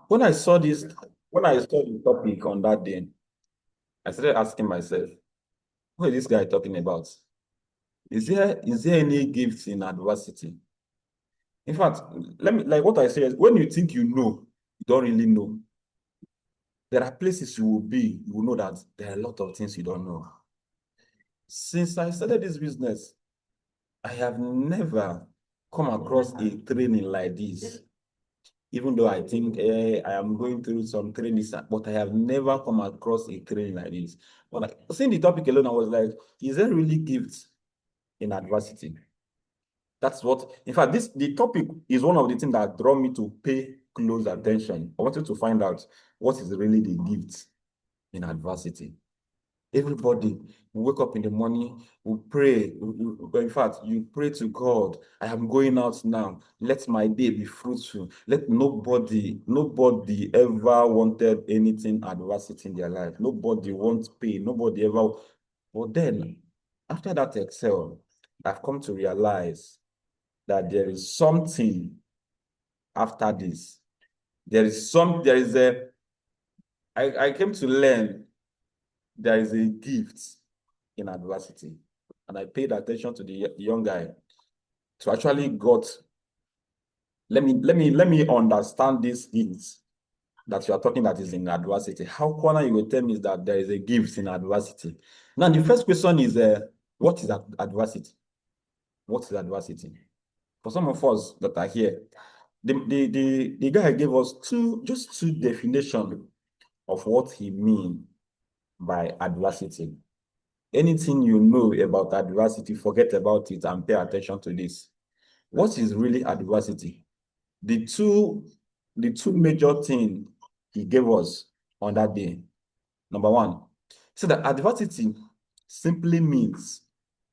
when I saw this, when I saw the topic on that day, I started asking myself, what is this guy talking about? Is there any gift in adversity? In fact, let me like what I said, when you think you know, you don't really know. There are places you will be, you will know that there are a lot of things you don't know. Since I started this business, I have never come across a training like this. Even though I think I am going through some trainings, but I have never come across a training like this. But like, seeing the topic alone, I was like, is there really gifts in adversity? That's what, in fact, the topic is one of the things that draw me to pay close attention. I wanted to find out what is really the gift in adversity. Everybody will wake up in the morning, will pray. In fact, you pray to God, I am going out now. Let my day be fruitful. Let nobody ever wanted anything adversity in their life. Nobody wants pain. Nobody ever. But then, after that excel, I've come to realize that there is something after this. I came to learn there is a gift in adversity. And I paid attention to the young guy to actually let me understand these things that you are talking that is in adversity. How corner you will tell me is that there is a gift in adversity. Now, the first question is what is adversity? What is adversity? For some of us that are here, the guy gave us just two definitions of what he means by adversity. Anything you know about adversity, forget about it and pay attention to this. What is really adversity? The two major things he gave us on that day. Number one, so that adversity simply means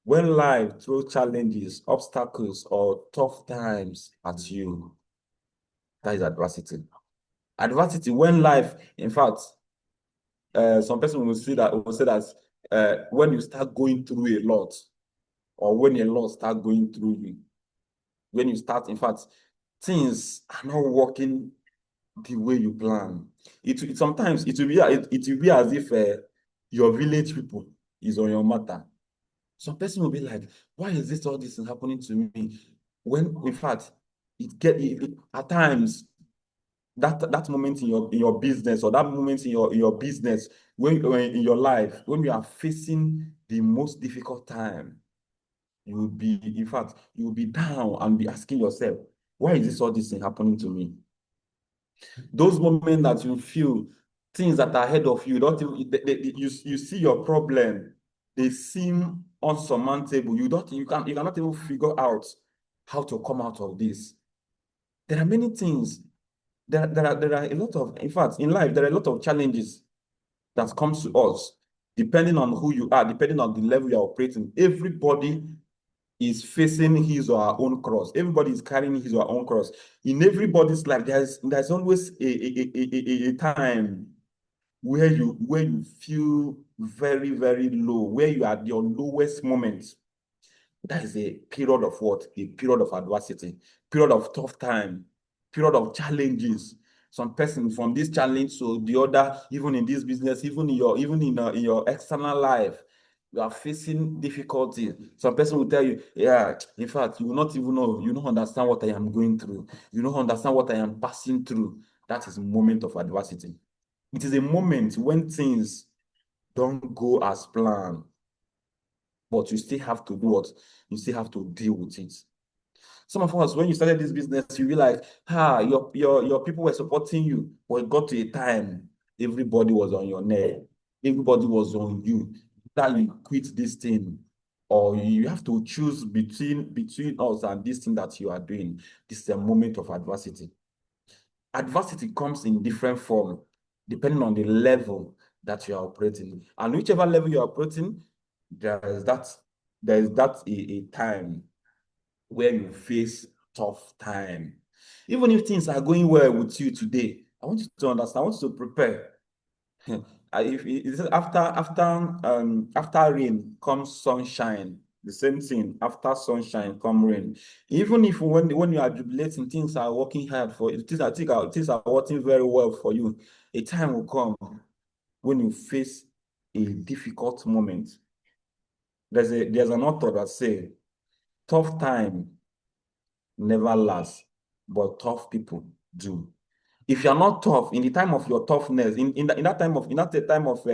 when life throws challenges, obstacles, or tough times at you. That is adversity. Adversity when life, in fact, some person will say that when you start going through a lot, or when a lot start going through you, when you start, in fact, things are not working the way you plan. Sometimes it will be as if your village people is on your matter. Some person will be like, why is this all this is happening to me? When in fact at times that moment in your business, or that moment in your business, when in your life, when you are facing the most difficult time, you will be, in fact, you will be down and be asking yourself, why is this all this thing happening to me? Those moments that you feel things that are ahead of you, don't you see your problem, they seem unsurmountable. You cannot even figure out how to come out of this. There are many things. There are a lot of, in fact, in life, there are a lot of challenges that comes to us, depending on who you are, depending on the level you're operating. Everybody is facing his or her own cross. Everybody is carrying his or her own cross. In everybody's life, there's always a time where you feel very, very low, where you are at your lowest moment. That is a period of what? A period of adversity, period of tough time, period of challenges. Some person from this challenge to the other, even in this business, in your external life, you are facing difficulties. Some person will tell you, yeah, in fact, you will not even know, you don't understand what I am going through. You don't understand what I am passing through. That is a moment of adversity. It is a moment when things don't go as planned, but you still have to do what? You still have to deal with it. Some of us, when you started this business, you realize, your people were supporting you, but it got to a time, everybody was on your neck. Everybody was on you. That you quit this thing, or you have to choose between us and this thing that you are doing. This is a moment of adversity. Adversity comes in different form, depending on the level that you are operating. And whichever level you are operating, there is a time where you face tough time. Even if things are going well with you today, I want you to understand, I want you to prepare. If after rain comes sunshine, The same thing after sunshine come rain. Even if when you are jubilating, things are working hard for you, things are working very well for you. A time will come when you face a difficult moment. There's an author that say, tough time never lasts, but tough people do. If you're not tough in the time of your toughness, in that time of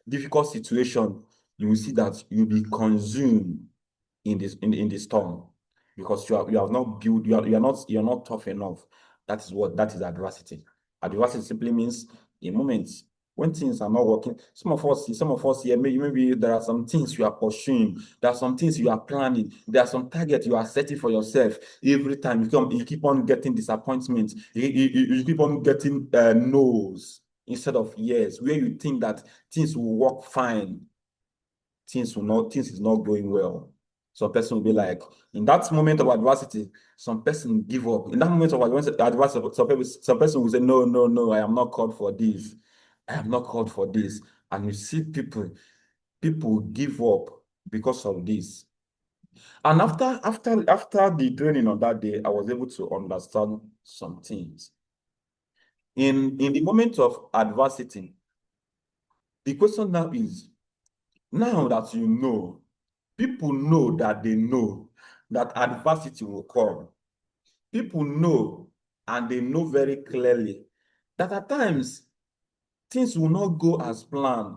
difficult situation, you will see that you'll be consumed in the storm, because you have not built, you're not tough enough. That is adversity. Adversity simply means a moment when things are not working. Some of us here, maybe there are some things you are pursuing, there are some things you are planning, there are some targets you are setting for yourself. Every time you keep on getting disappointment, you keep on getting no's instead of yes, where you think that things will work fine, things is not going well. Some person will be like, in that moment of adversity, some person give up. In that moment of adversity, some person will say, no, no, no, I am not called for this. I am not called for this. And you see people give up because of this. And after the training on that day, I was able to understand some things. In the moment of adversity, the question now is, now that you know, people know that adversity will come. People know, and they know very clearly that at times things will not go as planned.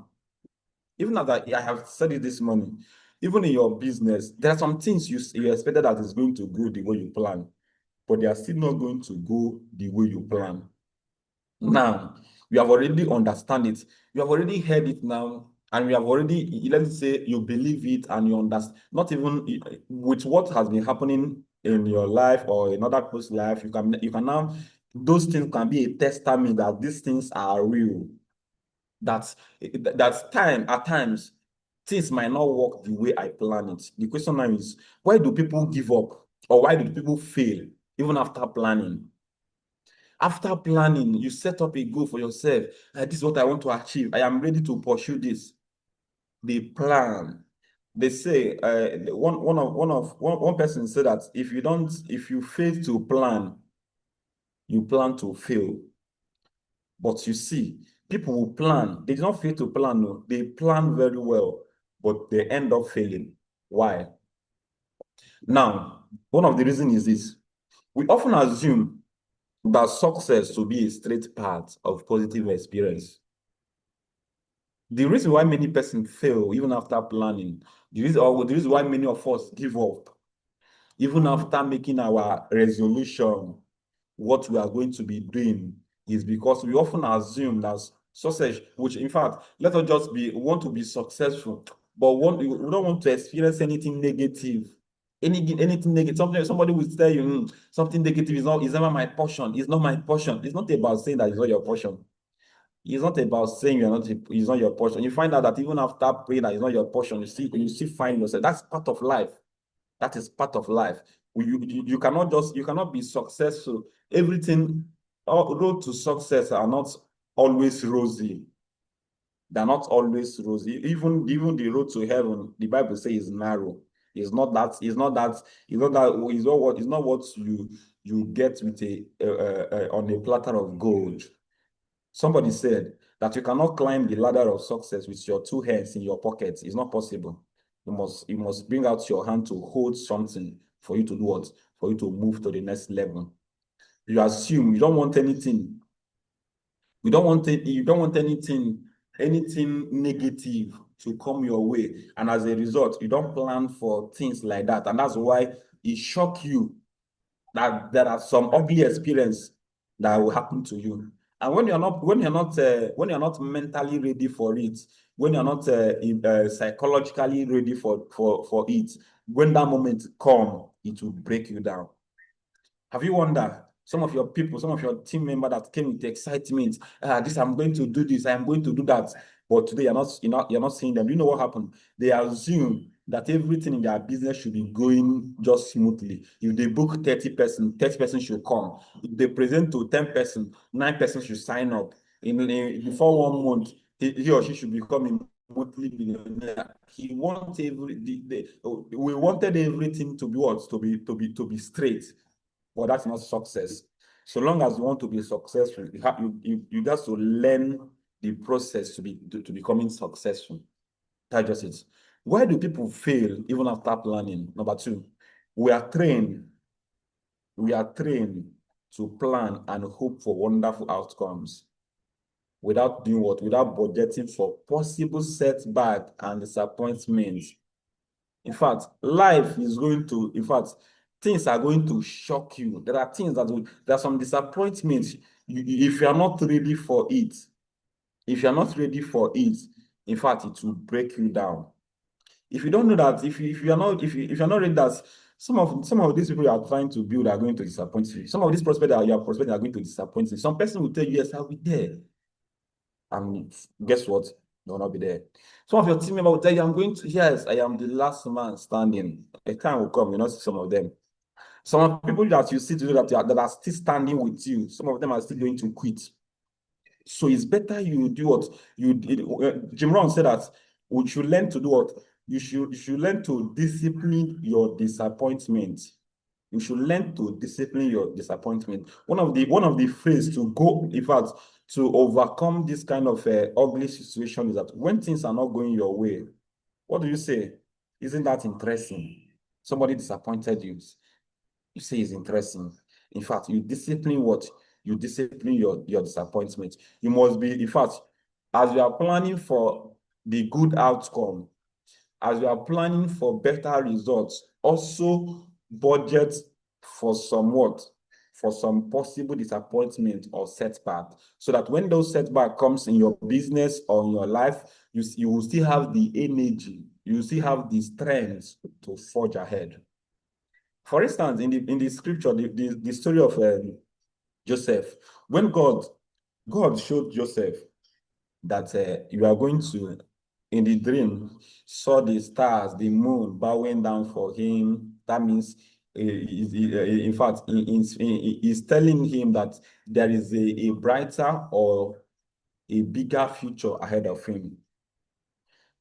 Even as I have said it this morning, even in your business, there are some things you expected that is going to go the way you plan, but they are still not going to go the way you plan. Now, you have already understand it. You have already heard it now, and you have already, let's say, you believe it and you understand. Not even with what has been happening in your life or in other people's life, you can now, those things can be a testament that these things are real. That's time at times things might not work the way I plan it. The question now is, why do people give up, or why do people fail even after planning? After planning, you set up a goal for yourself. This is what I want to achieve. I am ready to pursue this. They plan. They say one person said that if you fail to plan, you plan to fail. But you see, people will plan. They do not fail to plan. No, they plan very well, but they end up failing. Why? Now, one of the reasons is this: we often assume that success to be a straight path of positive experience. The reason why many persons fail even after planning, the reason why many of us give up, even after making our resolution, what we are going to be doing, is because we often assume that success, which in fact, let us just we want to be successful, but we don't want to experience anything negative. Anything negative, somebody will tell you, something negative is never my portion. It's not my portion. It's not about saying that it's not your portion. It's not about saying it's not your portion. You find out that even after praying that it's not your portion, you still find yourself. That's part of life. That is part of life. You cannot be successful. All road to success are not always rosy. They're not always rosy. Even the road to heaven, the Bible says is narrow. It's not what you get with on a platter of gold. Somebody said that you cannot climb the ladder of success with your two hands in your pockets. It's not possible. You must bring out your hand to hold something for you to do what? For you to move to the next level. You assume you don't want anything. You don't want anything negative to come your way. And as a result, you don't plan for things like that. And that's why it shocks you that there are some ugly experience that will happen to you. And when you're not mentally ready for it, when you're not psychologically ready for it, when that moment come, it will break you down. Have you wondered? Some of your people, some of your team members that came with excitement, I'm going to do this, I'm going to do that. But today you're not seeing them. You know what happened? They assume that everything in their business should be going just smoothly. If they book 30 persons should come. If they present to 10 persons, 9 persons should sign up. Before 1 month, he or she should become multi-millionaire. He wants we wanted everything to be what? To be straight. But that's not success. So long as you want to be successful, you got to learn the process to becoming successful. That's just it. Why do people fail even after planning? Number two, we are trained. We are trained to plan and hope for wonderful outcomes without doing what? Without budgeting for possible setback and disappointment. In fact, life is going to, in fact, things are going to shock you. There are things there are some disappointments. If you are not ready for it, if you are not ready for it, in fact, it will break you down. If you don't know that, if you are not, if you're not ready, that some of these people you are trying to build are going to disappoint you. Some of these prospects that you are prospecting are going to disappoint you. Some person will tell you, yes, I'll be there. And guess what? They will not be there. Some of your team members will tell you, I'm going to, yes, I am the last man standing. A time will come, you know, see some of them. Some of the people that you see today that are still standing with you, some of them are still going to quit. So it's better you do what you did. Jim Rohn said that we should learn to do what you should learn to discipline your disappointment. You should learn to discipline your disappointment. One of the phrases to go, in fact, to overcome this kind of ugly situation is that when things are not going your way, what do you say? Isn't that interesting? Somebody disappointed you. You say it's interesting. In fact, you discipline what? You discipline your disappointment. You must be, in fact, as you are planning for the good outcome, as you are planning for better results, also budget for somewhat, for some possible disappointment or setback, so that when those setback comes in your business or in your life, you will still have the energy, you will still have the strength to forge ahead. For instance, in the scripture, the story of Joseph, when God showed Joseph that you are going to, in the dream, saw the stars, the moon bowing down for him. That means, in fact, he's telling him that there is a brighter or a bigger future ahead of him.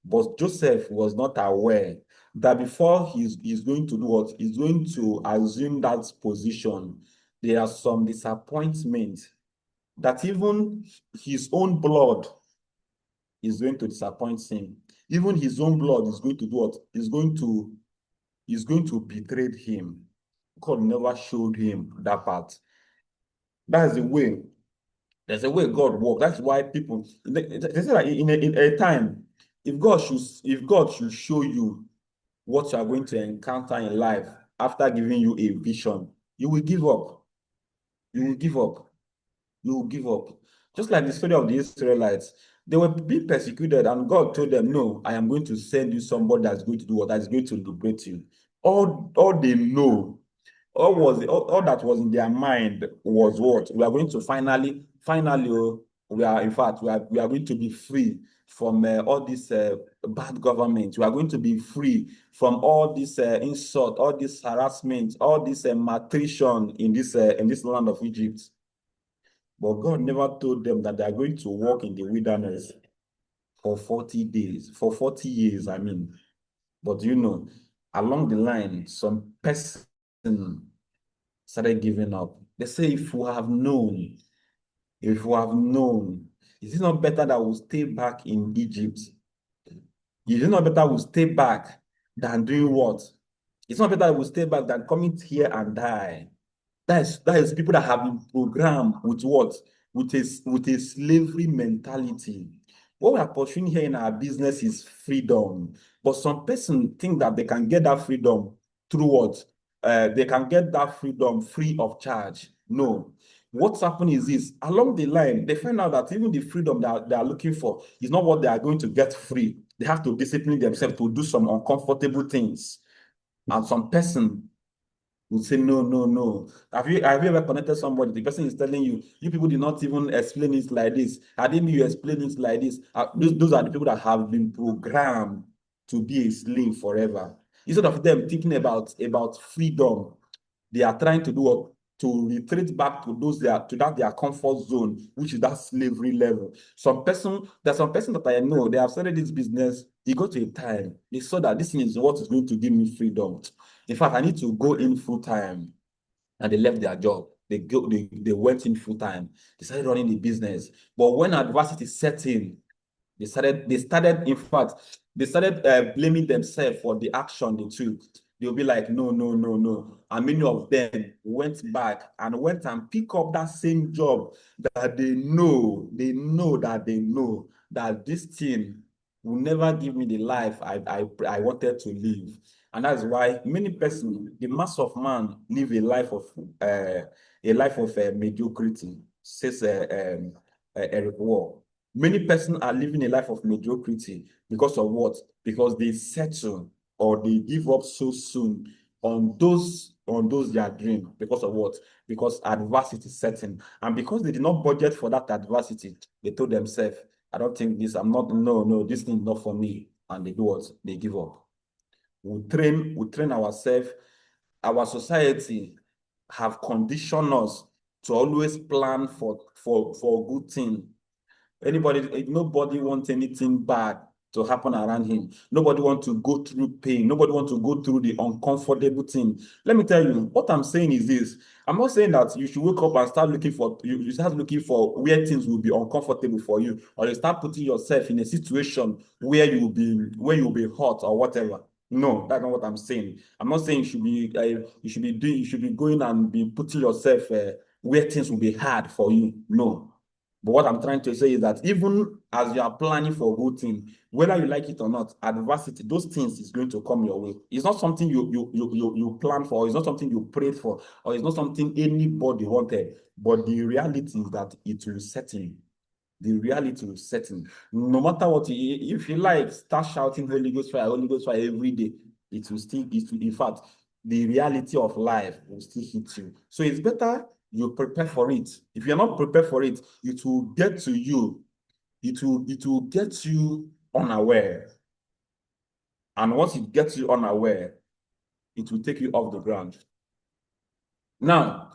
But Joseph was not aware that before he's going to do what? He's going to assume that position. There are some disappointments that even his own blood is going to disappoint him. Even his own blood is going to do what? Is going to betray him. God never showed him that part. That's the way. There's a way God works. That's why people, they say that in a time, if God should show you what you are going to encounter in life after giving you a vision, you will give up. You will give up. You will give up. Just like the story of the Israelites, they were being persecuted, and God told them, no, I am going to send you somebody that's going to do what? That is going to liberate you. All they know, all that was in their mind was what? We are going to finally, we are, in fact, we are going to be free from all this bad government. We are going to be free from all this insult, all this harassment, all this maltreatment in this land of Egypt. But God never told them that they are going to walk in the wilderness for 40 days, for 40 years, I mean. But you know, along the line, some person started giving up. They say, if we have known, is it not better that we stay back in Egypt? Is it not better we stay back than doing what? It's not better we stay back than coming here and die. That is people that have been programmed with what? With a slavery mentality. What we are pursuing here in our business is freedom. But some person think that they can get that freedom through what? They can get that freedom free of charge. No. What's happening is this. Along the line, they find out that even the freedom that they are looking for is not what they are going to get free. They have to discipline themselves to do some uncomfortable things. And some person would say, no, no, no. Have you ever connected somebody? The person is telling you, you people did not even explain it like this. I didn't you explain it like this. Those are the people that have been programmed to be a slave forever. Instead of them thinking about freedom, they are trying to do what? to retreat back to their comfort zone, which is that slavery level. There's some person that I know, they have started this business. They got to a time, they saw that this thing is what is going to give me freedom. In fact, I need to go in full time. And they left their job. They went in full time. They started running the business. But when adversity set in, in fact, they started blaming themselves for the action they took. They'll be like, no, no, no, no. And many of them went back and pick up that same job that they know that this thing will never give me the life I wanted to live. And that's why many persons, the mass of man, live a life of mediocrity, says Eric Wall. Many persons are living a life of mediocrity because of what? Because they settle or they give up so soon on those their dream. Because of what? Because adversity set in. And because they did not budget for that adversity, they told themselves, I don't think this, no, this thing is not for me. And they do what? They give up. We train ourselves. Our society have conditioned us to always plan for good thing. Nobody wants anything bad to happen around him. Nobody wants to go through pain. Nobody wants to go through the uncomfortable thing. Let me tell you, what I'm saying is this. I'm not saying that you should wake up and start looking for, you start looking for where things will be uncomfortable for you, or you start putting yourself in a situation where you will be hurt or whatever. No, that's not what I'm saying. I'm not saying you should be going and be putting yourself where things will be hard for you. No. But what I'm trying to say is that even as you are planning for a good thing, whether you like it or not, adversity, those things is going to come your way. It's not something you plan for, it's not something you prayed for, or it's not something anybody wanted. But the reality is that it will set in. The reality will set in. No matter what, if you like, start shouting Holy Ghost fire every day, in fact, the reality of life will still hit you. So it's better you prepare for it. If you're not prepared for it, it will get to you. It will get you unaware. And once it gets you unaware, it will take you off the ground. Now,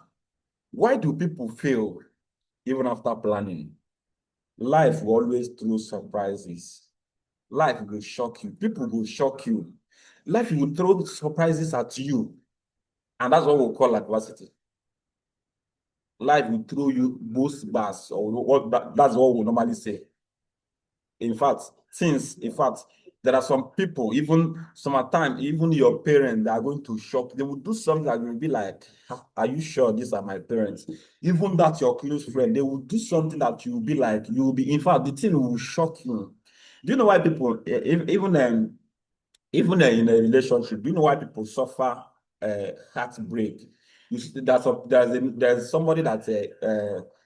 why do people fail even after planning? Life will always throw surprises. Life will shock you. People will shock you. Life will throw surprises at you. And that's what we call adversity. Life will throw you boost bars, or that's what we normally say. In fact, there are some people, even sometimes, even your parents, they are going to shock. They will do something that will be like, are you sure these are my parents? Even that your close friend, they will do something that you will be like, in fact, the thing will shock you. Do you know why people, even in a relationship, do you know why people suffer heartbreak? You see, there's somebody that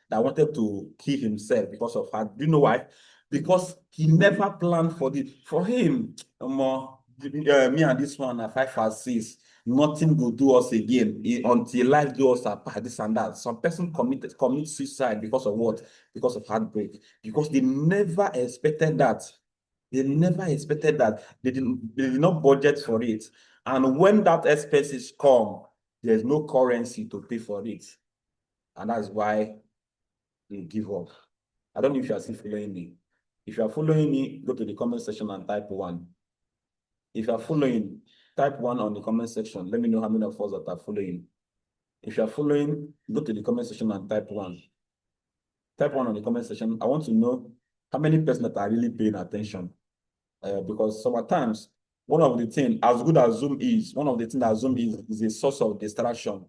wanted to kill himself because of heart. Do you know why? Because he never planned for this. For him, me and this one are 5 or 6. Nothing will do us again until life do us apart. This and that. Some person commit suicide because of what? Because of heartbreak. Because they never expected that. They never expected that. They did not budget for it. And when that expenses come, there's no currency to pay for it. And that's why they give up. I don't know if you are still following me. If you are following me, go to the comment section and type 1. If you are following, type 1 on the comment section. Let me know how many of us that are following. If you are following, go to the comment section and type 1. Type 1 on the comment section. I want to know how many persons that are really paying attention. Because sometimes one of the things, as good as Zoom is, one of the things that Zoom is a source of distraction.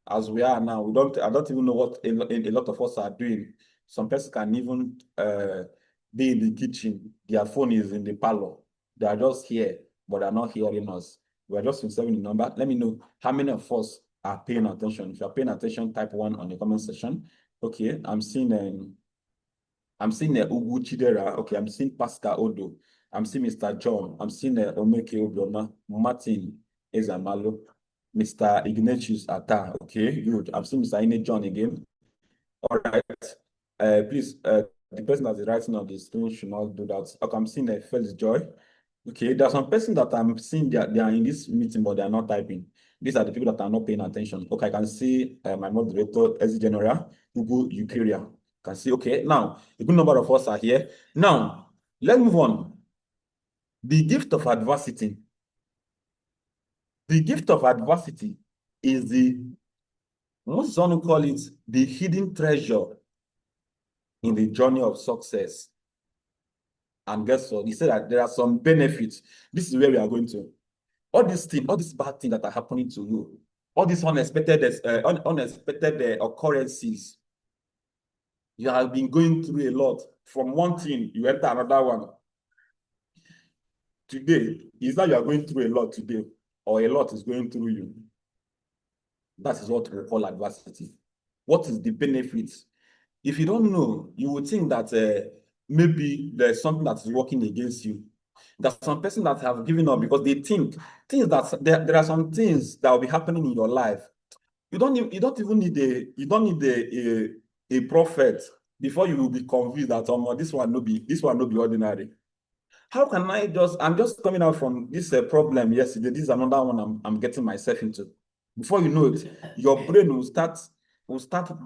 As we are now, I don't even know what a lot of us are doing. Some persons can even be in the kitchen. Their phone is in the parlor. They are just here, but they're not hearing us. We are just inserting the number. Let me know how many of us are paying attention. If you are paying attention, type 1 on the comment section. Okay, I'm seeing Ugu Chidera. Okay, I'm seeing Pascal Odo. I'm seeing Mr. John. I'm seeing Omeke Obiona, Martin Ezamalo, Mr. Ignatius Atta. Okay, good. I'm seeing Mr. Ine John again. All right. Please, the person that is writing on the screen should not do that. Okay, I'm seeing Felix Joy. Okay, there are some person that I'm seeing they are in this meeting, but they are not typing. These are the people that are not paying attention. Okay, I can see my moderator, SC General, Google Eukarya. Can see, okay, now a good number of us are here. Now, let's move on. The gift of adversity. The gift of adversity is the, most some call it the hidden treasure in the journey of success. And guess what? He said that there are some benefits. This is where we are going to. All these things, all these bad things that are happening to you, all these unexpected occurrences, you have been going through a lot. From one thing, you enter another one. Today, is that you are going through a lot today, or a lot is going through you. That is what we call adversity. What is the benefits? If you don't know, you would think that maybe there's something that is working against you. There's some person that have given up because they think things that there are some things that will be happening in your life. You don't even need a prophet before you will be convinced that this one no be ordinary. How can I'm just coming out from this problem yesterday. This is another one I'm getting myself into. Before you know it, your brain will start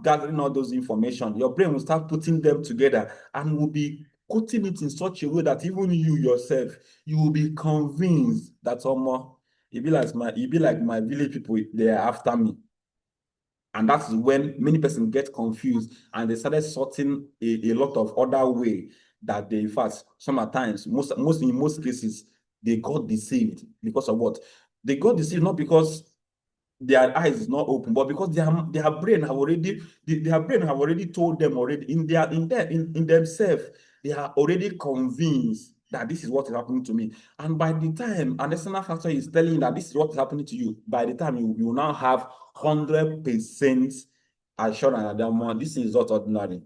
gathering all those information. Your brain will start putting them together and will be putting it in such a way that even you yourself, you will be convinced that it be like my village people, they are after me. And that's when many persons get confused and they started sorting a lot of other way that they, in fact, sometimes, in most cases, they got deceived because of what? They got deceived not because their eyes is not open, but because their brain have already told them already in themselves, they are already convinced that this is what is happening to me. And by the time an external factor is telling you that this is what is happening to you, by the time you now have 100% assurance that this is not ordinary.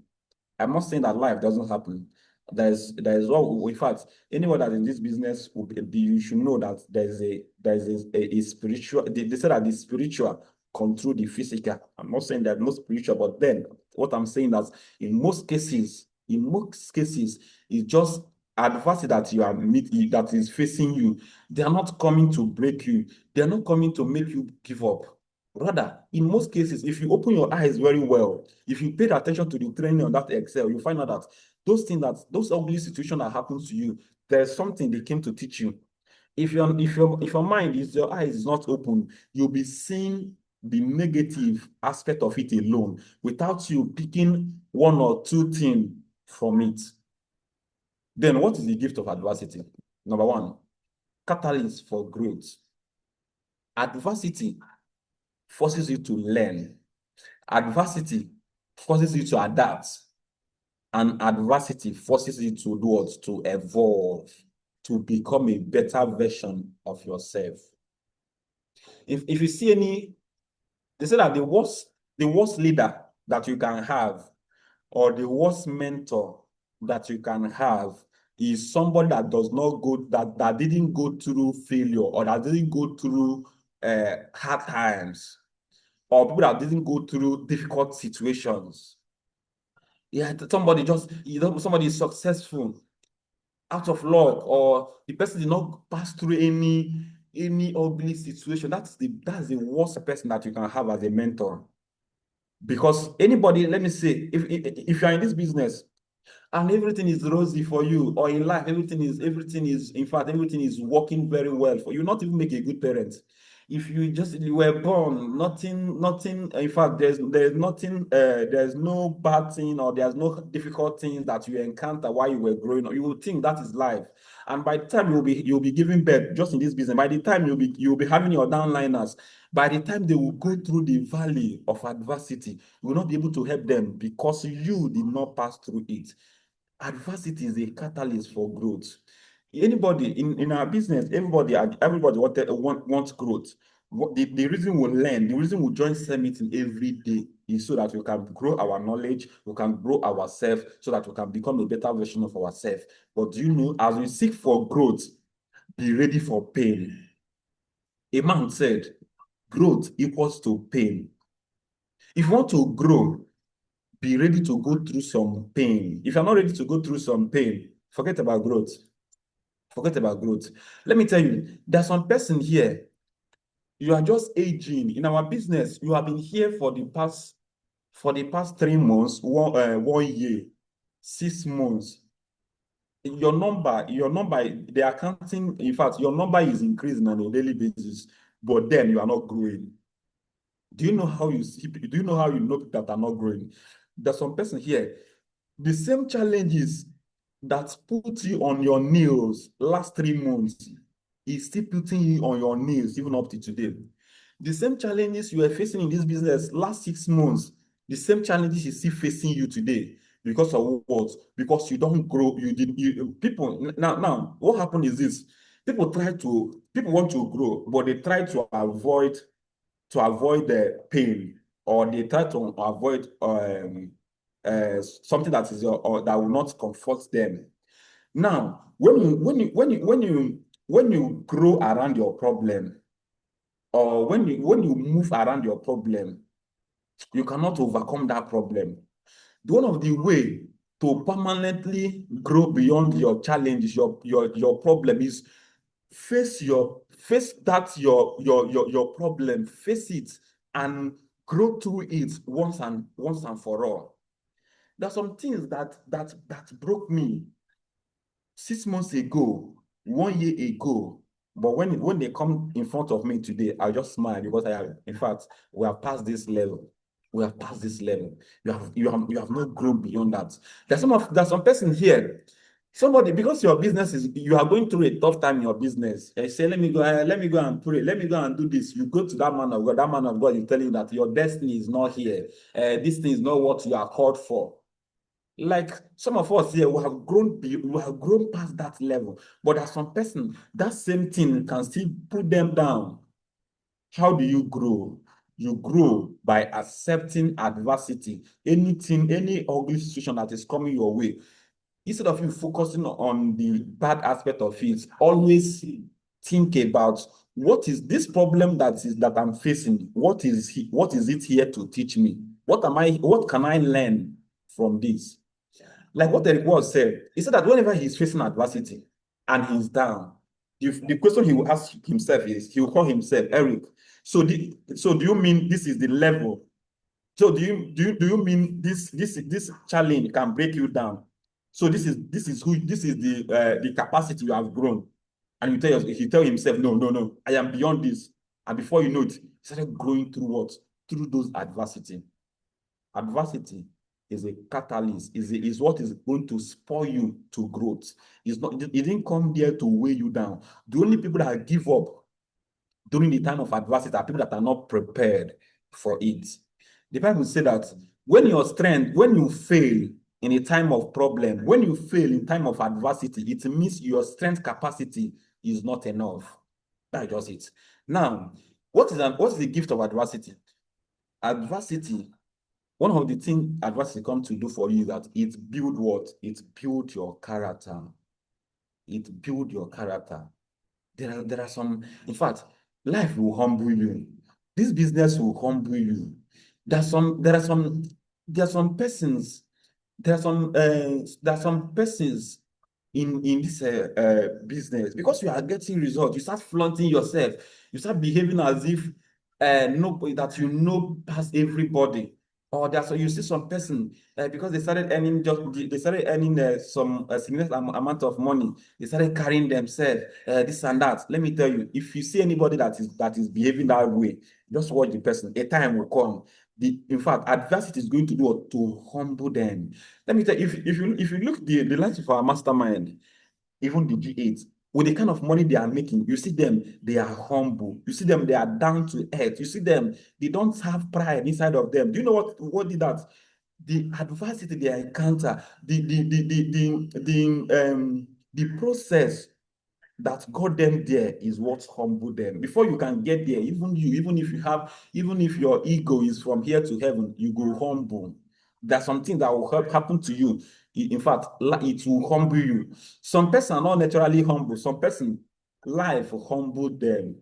I'm not saying that life doesn't happen. There's in fact, anyone that in this business you should know that there's a spiritual. They say that the spiritual control the physical. I'm not saying that no spiritual, but then what I'm saying that in most cases, it's just adversity that you are that is facing you. They are not coming to break you. They are not coming to make you give up. Rather, in most cases, if you open your eyes very well, if you paid attention to the training on that Excel, you find out that those ugly situations that happen to you, there's something they came to teach you. If your mind is your eyes is not open, you'll be seeing the negative aspect of it alone without you picking one or two things from it. Then what is the gift of adversity? Number one, catalyst for growth. Adversity forces you to learn. Adversity forces you to adapt. And adversity forces you to do what? To evolve, to become a better version of yourself. If you see they say that the worst leader that you can have, or the worst mentor that you can have, is somebody that does not go that didn't go through failure, or that didn't go through hard times, or people that didn't go through difficult situations. Yeah, somebody is successful out of luck, or the person did not pass through any ugly situation. That's the worst person that you can have as a mentor. Because anybody, let me say, if you're in this business and everything is rosy for you, or in life everything is in fact everything is working very well for you, not even make a good parent. If you were born, nothing, in fact, there's nothing, there's no bad thing, or there's no difficult things that you encounter while you were growing up, you will think that is life. And by the time you'll be giving birth, just in this business, by the time you'll be having your downliners, by the time they will go through the valley of adversity, you will not be able to help them because you did not pass through it. Adversity is a catalyst for growth. Anybody in our business, everybody wants growth. The reason we learn, the reason we join SEM meeting every day is so that we can grow our knowledge, we can grow ourselves, so that we can become a better version of ourselves. But do you know, as we seek for growth, be ready for pain. A man said, growth equals to pain. If you want to grow, be ready to go through some pain. If you're not ready to go through some pain, forget about growth. Forget about growth. Let me tell you, there's some person here, you are just aging. In our business, you have been here for the past 3 months, 1 year, 6 months. Your number, the accounting, in fact, your number is increasing on a daily basis, but then you are not growing. Do you know how you see? Do you know how you know that are not growing? There's some person here, the same challenges that put you on your knees last 3 months is still putting you on your knees even up to today. The same challenges you were facing in this business last 6 months, the same challenges is still facing you today. Because of what? Because you don't grow. People now. What happened is this: people want to grow, but they try to avoid the pain, or they try to avoid something that is or that will not comfort them. Now, when you grow around your problem, or when you move around your problem, you cannot overcome that problem. One of the way to permanently grow beyond your challenges, your problem, is face that your problem, face it and grow through it once and for all. There are some things that broke me 6 months ago, 1 year ago, but when they come in front of me today, I just smile, because in fact, we have passed this level. We have passed this level. You have not grown beyond that. There's some person here. Somebody, because your business is, you are going through a tough time in your business. You say, let me go and pray, let me go and do this. You go to that man of God. That man of God is telling you that your destiny is not here. This thing is not what you are called for. Like some of us here, we have grown past that level. But there's some person, that same thing can still put them down. How do you grow? You grow by accepting adversity. Anything, any ugly situation that is coming your way, instead of you focusing on the bad aspect of it, always think about, what is this problem that I'm facing? What is it here to teach me? What can I learn from this? Like what Eric was said, he said that whenever he's facing adversity and he's down, the question he will ask himself is, he will call himself, Eric, so do you mean this is the level? So do you mean this challenge can break you down? So this is the capacity you have grown. And he tell himself, no, no, no, I am beyond this. And before you know it, he started growing through what? Through those adversity. Adversity is a catalyst, is what is going to spur you to growth. It didn't come there to weigh you down. The only people that give up during the time of adversity are people that are not prepared for it. The Bible says that when you fail in a time of problem, when you fail in time of adversity, it means your strength capacity is not enough. That's just it. Now, what is the gift of adversity? Adversity, one of the things adversity comes to do for you is that it builds what? It builds your character. It builds your character. There are some, in fact, life will humble you. This business will humble you. There are some persons, there are some persons in this business, because you are getting results, you start flaunting yourself, you start behaving as if nobody that you know past everybody. Or that's why you see some person, because they started earning some significant amount of money, they started carrying themselves, this and that. Let me tell you, if you see anybody that is behaving that way, just watch the person. A time will come. In fact, adversity is going to do what? To humble them. Let me tell you, if you look the life of our mastermind, even the G8, with the kind of money they are making, you see them, they are humble. You see them, they are down to earth. You see them, they don't have pride inside of them. Do you know what did that? The adversity they encounter, the process that got them there is what humbled them. Before you can get there, even if your ego is from here to heaven, you go humble. There's something that will happen to you. In fact, it will humble you. Some person are not naturally humble. Some person, life will humble them.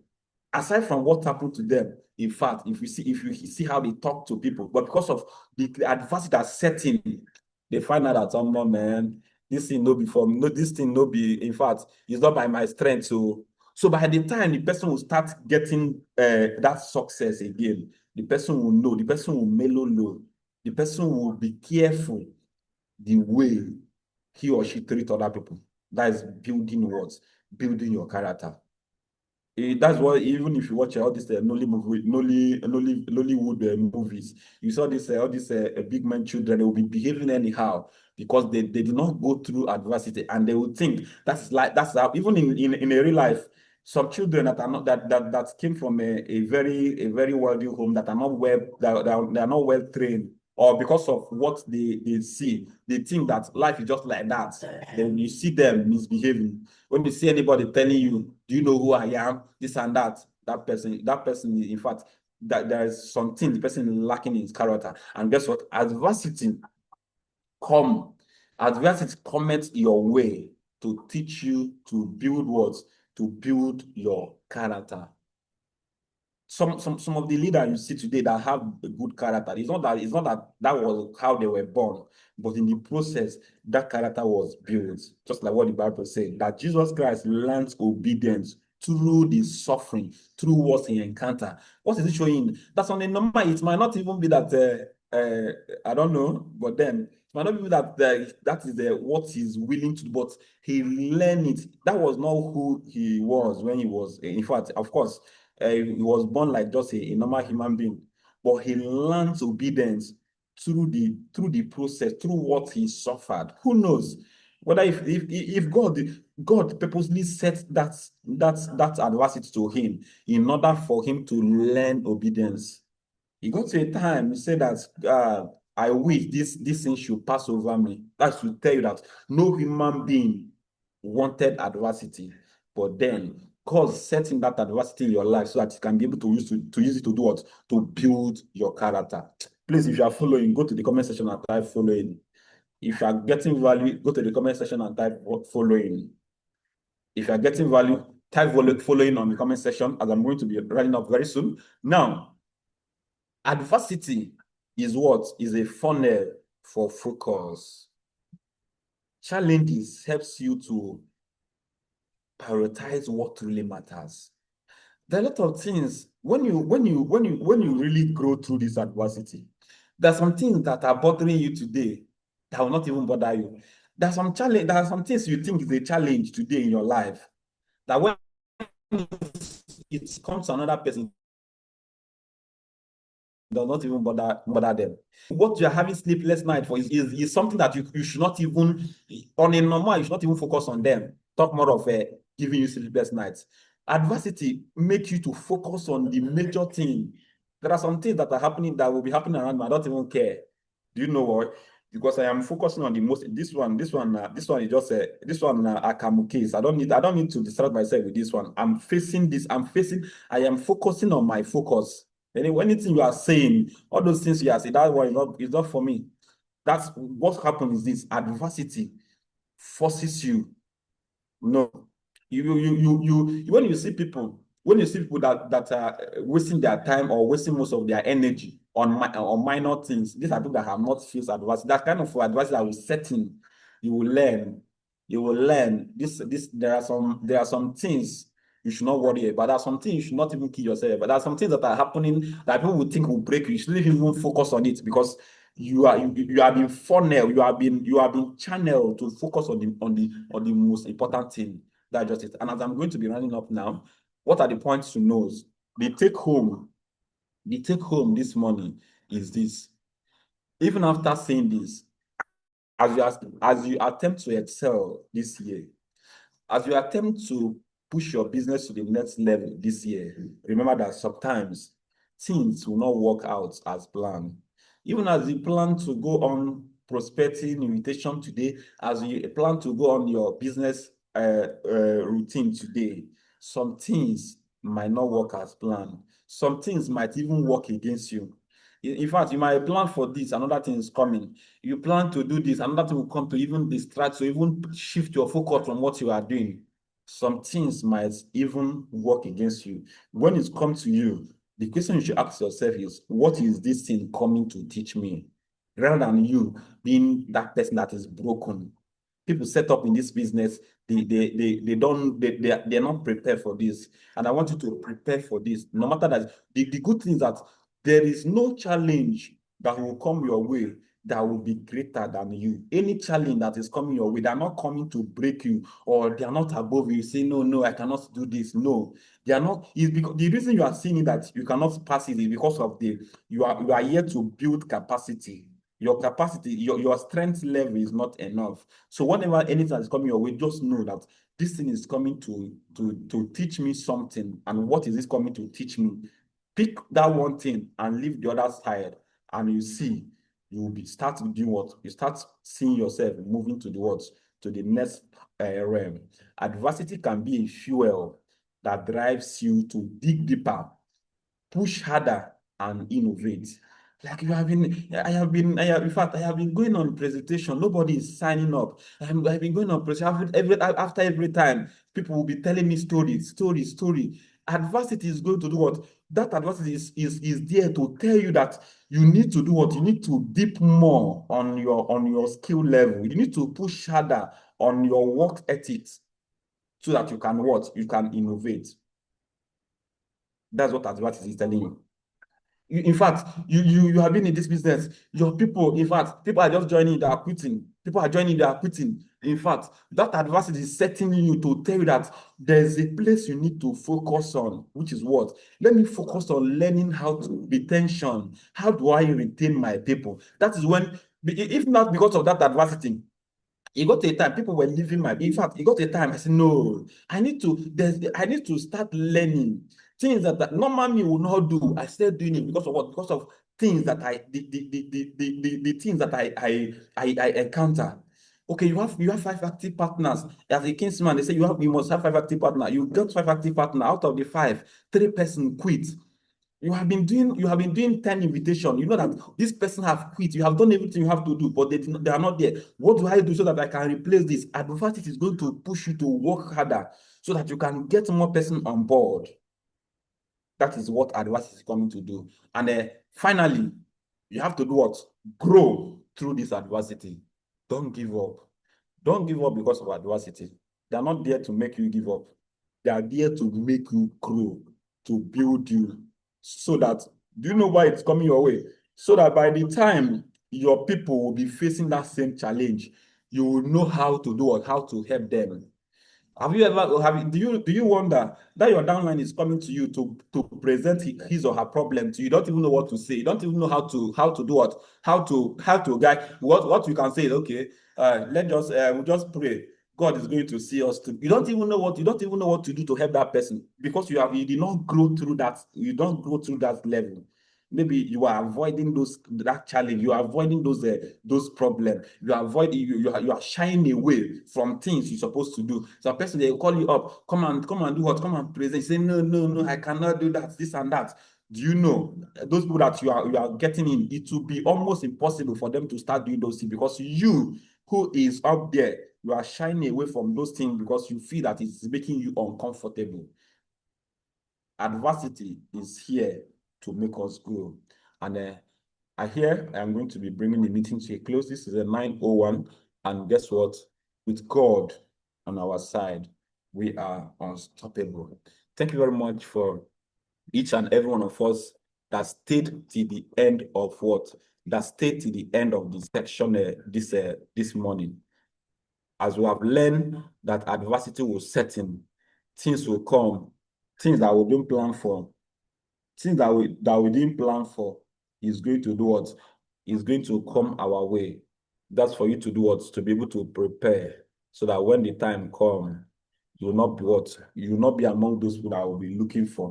Aside from what happened to them, in fact, if you see how they talk to people, but because of the adversity that's setting, they find out that, oh no, man, this thing no be for me, no, this thing no be, in fact, it's not by my strength. So by the time the person will start getting that success again, the person will know, the person will mellow low, the person will be careful the way he or she treat other people. That is building what? Building your character. That's why even if you watch all these Nollywood movies, you saw this all these big men children, they will be behaving anyhow because they did not go through adversity, and they would think that's how, even in a real life, some children that are not that came from a very wealthy home, that are not well, they are not well trained, or because of what they see, they think that life is just like that. Then you see them misbehaving. When you see anybody telling you, do you know who I am? This and that, that person, in fact, that there is something the person is lacking in his character. And guess what? Come, adversity comes your way to teach you to build what? To build your character. Some of the leaders you see today that have a good character, it's not that that was how they were born, but in the process, that character was built. Just like what the Bible said, that Jesus Christ learns obedience through the suffering, through what he encountered. What is it showing? That's on the number. It might not even be that I don't know, but then it might not be that that is what he's willing to do, but he learned it. That was not who he was when he was. In fact, of course, he was born like just a normal human being, but he learns obedience through the process, through what he suffered. Who knows whether if God purposely set that adversity to him in order for him to learn obedience. He got to a time, he said that I wish this thing should pass over me. That should tell you that no human being wanted adversity, but then God setting that adversity in your life so that you can be able to use it to do what? To build your character. Please, if you are following, go to the comment section and type following. If you are getting value, go to the comment section and type following. If you are getting value, type following on the comment section, as I'm going to be running up very soon. Now, adversity is what? Is a funnel for focus. Challenges helps you to prioritize what really matters. There are a lot of things when you really grow through this adversity. There are some things that are bothering you today that will not even bother you. There are some things you think is a challenge today in your life that when it comes to another person, does not even bother them. What you're having sleepless night for is something that you should not even, on a normal, you should not even focus on them. Talk more of giving you sleepless nights. Adversity makes you to focus on the major thing. There are some things that are happening that will be happening around me. I don't even care. Do you know what? Because I am focusing on the most. This one is just this one Akamu case. I don't need to distract myself with this one. I'm facing this. I am focusing on my focus. Anything you are saying, all those things you are saying, that one is not for me. That's what happens. Is this adversity forces you. No, when you see people that are wasting their time or wasting most of their energy on minor things, these are people that have not faced adversity. That kind of adversity that will set in, you will learn. You will learn this. There are some things you should not worry about. There are some things you should not even kill yourself about. There are some things that are happening that people will think will break you. You shouldn't even focus on it because you have been funneled, you have been channeled to focus on the most important thing. That's just it. And as I'm going to be running up now, what are the points to know? The take home this morning is this. Even after saying this, as you attempt to excel this year, as you attempt to push your business to the next level this year, remember that sometimes things will not work out as planned. Even as you plan to go on prospecting invitation today, as you plan to go on your business routine today, some things might not work as planned. Some things might even work against you. In fact, you might plan for this, another thing is coming. You plan to do this, another thing will come to even distract, so even shift your focus from what you are doing. Some things might even work against you. When it comes to you, the question you should ask yourself is, what is this thing coming to teach me? Rather than you being that person that is broken. People set up in this business, they're not prepared for this. And I want you to prepare for this. No matter that, the good thing is that there is no challenge that will come your way that will be greater than you. Any challenge that is coming your way, they're not coming to break you, or they are not above you. Say, no, no, I cannot do this. No, they are not. Is because the reason you are seeing that you cannot pass it is because of you are here to build capacity. Your capacity, your strength level is not enough. So whenever anything is coming your way, just know that this thing is coming to teach me something. And what is this coming to teach me? Pick that one thing and leave the other side, and you see, you will start doing what? You start seeing yourself moving to the what? To the next realm. Adversity can be a fuel that drives you to dig deeper, push harder, and innovate. Like in fact, I have been going on presentation. Nobody is signing up. I've been going on presentation after every time. People will be telling me story. Adversity is going to do what? That adversity is there to tell you that you need to do what? You need to dip more on your skill level. You need to push harder on your work ethics so that you can what? You can innovate. That's what adversity is telling you. In fact, you have been in this business. Your people, in fact, people are just joining, they are quitting. People are joining, they are quitting. In fact, that adversity is setting you to tell you that there's a place you need to focus on, which is what? Let me focus on learning how to retention. How do I retain my people? That is when, if not because of that adversity, it got to a time people were leaving my. In fact, it got to a time I said, no, I need to start learning things that normal me will not do. I started doing it because of what? Because of things that the things that I encounter. Okay, you have 5 active partners. As a kinsman, they say you must have 5 active partners. You got 5 active partners. Out of the 5, 3 person quit. You have been doing 10 invitations. You know that this person have quit. You have done everything you have to do, but they are not there. What do I do so that I can replace this? Adversity is going to push you to work harder so that you can get more person on board. That is what adversity is coming to do. And finally, you have to do what? Grow through this adversity. Don't give up. Don't give up because of adversity. They are not there to make you give up. They are there to make you grow, to build you. So that, do you know why it's coming your way? So that by the time your people will be facing that same challenge, you will know how to do it, how to help them. Do you wonder that your downline is coming to you to present his or her problem to you? You don't even know what to say. You don't even know how to do what, how to guide. What you can say is, okay, we'll just pray. God is going to see us too. You don't even know what to do to help that person because you did not grow through that. You don't grow through that level. Maybe you are avoiding that challenge. You are avoiding those problems. You are shying away from things you're supposed to do. Some person, they will call you up, come and do what? Come and present. You say, no, no, no, I cannot do that, this and that. Do you know those people that you are getting in? It will be almost impossible for them to start doing those things because you, who is up there, you are shying away from those things because you feel that it's making you uncomfortable. Adversity is here to make us grow. And I am going to be bringing the meeting to a close. This is a 9:01, and guess what? With God on our side, we are unstoppable. Thank you very much for each and every one of us that stayed to the end of what? That stayed to the end of this section this morning. As we have learned that adversity will set in, things will come, things that we didn't plan for, things that we didn't plan for is going to do what? Is going to come our way. That's for you to do what? To be able to prepare so that when the time comes, you will not be what? You will not be among those people that will be looking for